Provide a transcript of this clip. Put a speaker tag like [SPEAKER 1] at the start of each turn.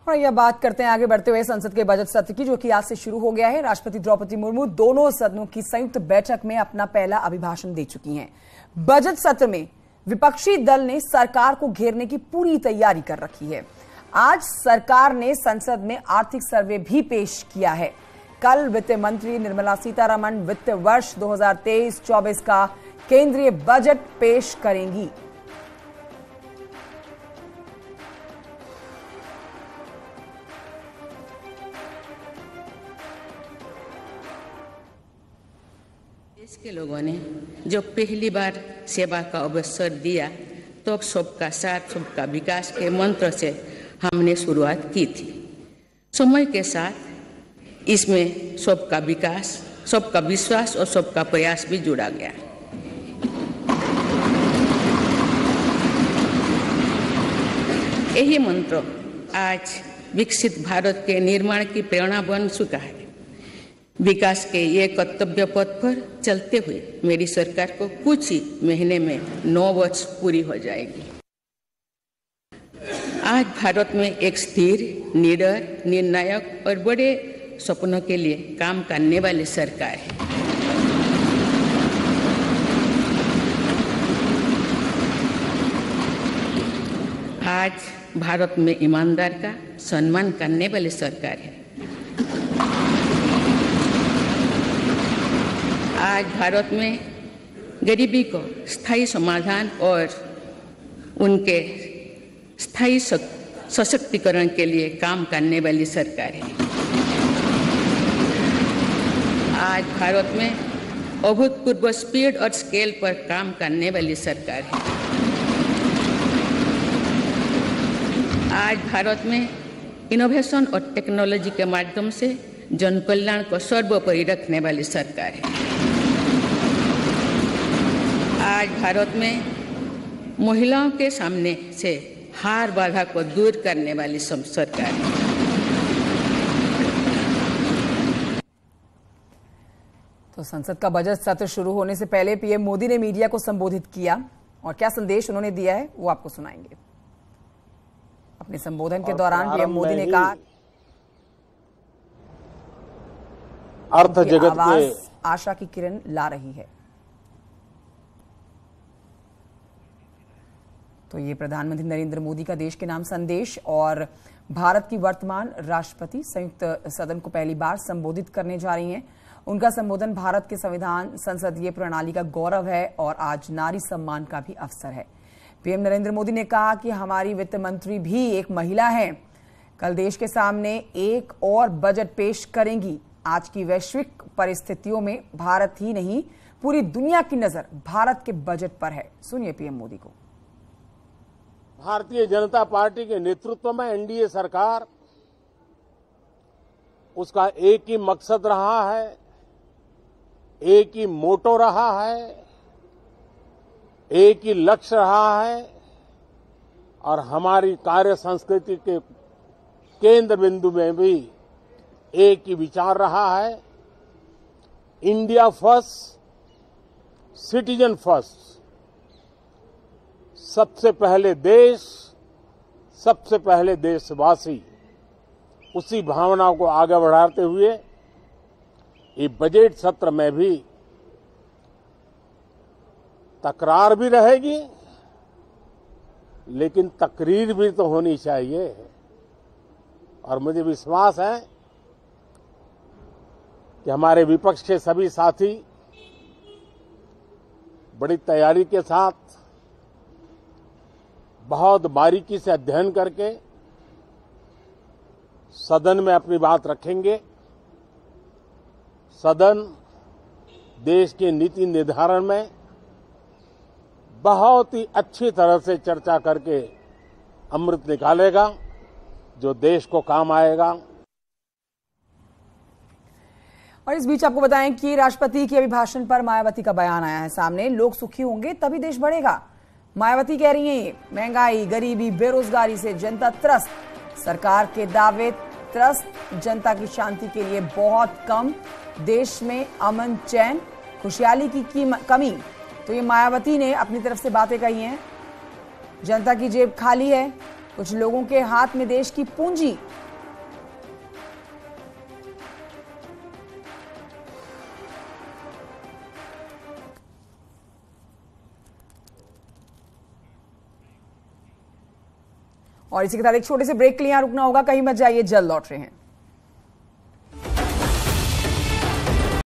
[SPEAKER 1] और यह बात करते हैं आगे बढ़ते हुए संसद के बजट सत्र की, जो कि आज से शुरू हो गया है। राष्ट्रपति द्रौपदी मुर्मू दोनों सदनों की संयुक्त बैठक में अपना पहला अभिभाषण दे चुकी हैं। बजट सत्र में विपक्षी दल ने सरकार को घेरने की पूरी तैयारी कर रखी है। आज सरकार ने संसद में आर्थिक सर्वे भी पेश किया है। कल वित्त मंत्री निर्मला सीतारमण वित्त वर्ष 2023-24 का केंद्रीय बजट पेश करेंगी।
[SPEAKER 2] देश के लोगों ने जो पहली बार सेवा का अवसर दिया तो सबका साथ सबका विकास के मंत्र से हमने शुरुआत की थी। समय के साथ इसमें सबका विकास, सबका विश्वास और सबका प्रयास भी जुड़ा गया। यही मंत्र आज विकसित भारत के निर्माण की प्रेरणा बन चुका है। विकास के ये कर्तव्य पथ पर चलते हुए मेरी सरकार को कुछ ही महीने में 9 वर्ष पूरी हो जाएगी। आज भारत में एक स्थिर, निडर, निर्णायक और बड़े सपनों के लिए काम करने वाली सरकार है। आज भारत में ईमानदार का सम्मान करने वाली सरकार है। आज भारत में गरीबी को स्थायी समाधान और उनके स्थायी सशक्तिकरण के लिए काम करने वाली सरकार है। आज भारत में अभूतपूर्व स्पीड और स्केल पर काम करने वाली सरकार है। आज भारत में इनोवेशन और टेक्नोलॉजी के माध्यम से जन कल्याण को सर्वोपरि रखने वाली सरकार है। आज भारत में महिलाओं के सामने से हार बाधा को दूर करने वाली सरकार है।
[SPEAKER 1] तो संसद का बजट सत्र शुरू होने से पहले पीएम मोदी ने मीडिया को संबोधित किया और क्या संदेश उन्होंने दिया है वो आपको सुनाएंगे। अपने संबोधन के दौरान पीएम मोदी ने कहा,
[SPEAKER 3] अर्थ जगत के
[SPEAKER 1] आशा की किरण ला रही है। तो ये प्रधानमंत्री नरेंद्र मोदी का देश के नाम संदेश और भारत की वर्तमान राष्ट्रपति संयुक्त सदन को पहली बार संबोधित करने जा रही हैं। उनका संबोधन भारत के संविधान, संसदीय प्रणाली का गौरव है और आज नारी सम्मान का भी अवसर है। पीएम नरेंद्र मोदी ने कहा कि हमारी वित्त मंत्री भी एक महिला हैं। कल देश के सामने एक और बजट पेश करेंगी। आज की वैश्विक परिस्थितियों में भारत ही नहीं पूरी दुनिया की नजर भारत के बजट पर है। सुनिए पीएम मोदी को।
[SPEAKER 3] भारतीय जनता पार्टी के नेतृत्व में एनडीए सरकार, उसका एक ही मकसद रहा है, एक ही मोटो रहा है, एक ही लक्ष्य रहा है और हमारी कार्य संस्कृति के केंद्र बिंदु में भी एक ही विचार रहा है। India first, citizen first. सबसे पहले देश, सबसे पहले देशवासी, उसी भावना को आगे बढ़ाते हुए ये बजट सत्र में भी तकरार भी रहेगी, लेकिन तकरीर भी तो होनी चाहिए। और मुझे विश्वास है कि हमारे विपक्ष के सभी साथी बड़ी तैयारी के साथ बहुत बारीकी से अध्ययन करके सदन में अपनी बात रखेंगे। सदन देश के नीति निर्धारण में बहुत ही अच्छी तरह से चर्चा करके अमृत निकालेगा, जो देश को काम आएगा।
[SPEAKER 1] और इस बीच आपको बताएं कि राष्ट्रपति के अभिभाषण पर मायावती का बयान आया है सामने। लोग सुखी होंगे तभी देश बढ़ेगा, मायावती कह रही हैं। महंगाई, गरीबी, बेरोजगारी से जनता त्रस्त, सरकार के दावे त्रस्त, जनता की शांति के लिए बहुत कम, देश में अमन चैन, खुशहाली की कमी। तो ये मायावती ने अपनी तरफ से बातें कही हैं। जनता की जेब खाली है, कुछ लोगों के हाथ में देश की पूंजी। और इसी के साथ एक छोटे से ब्रेक के लिए यहां रुकना होगा, कहीं मत जाइए, जल्द लौट रहे हैं।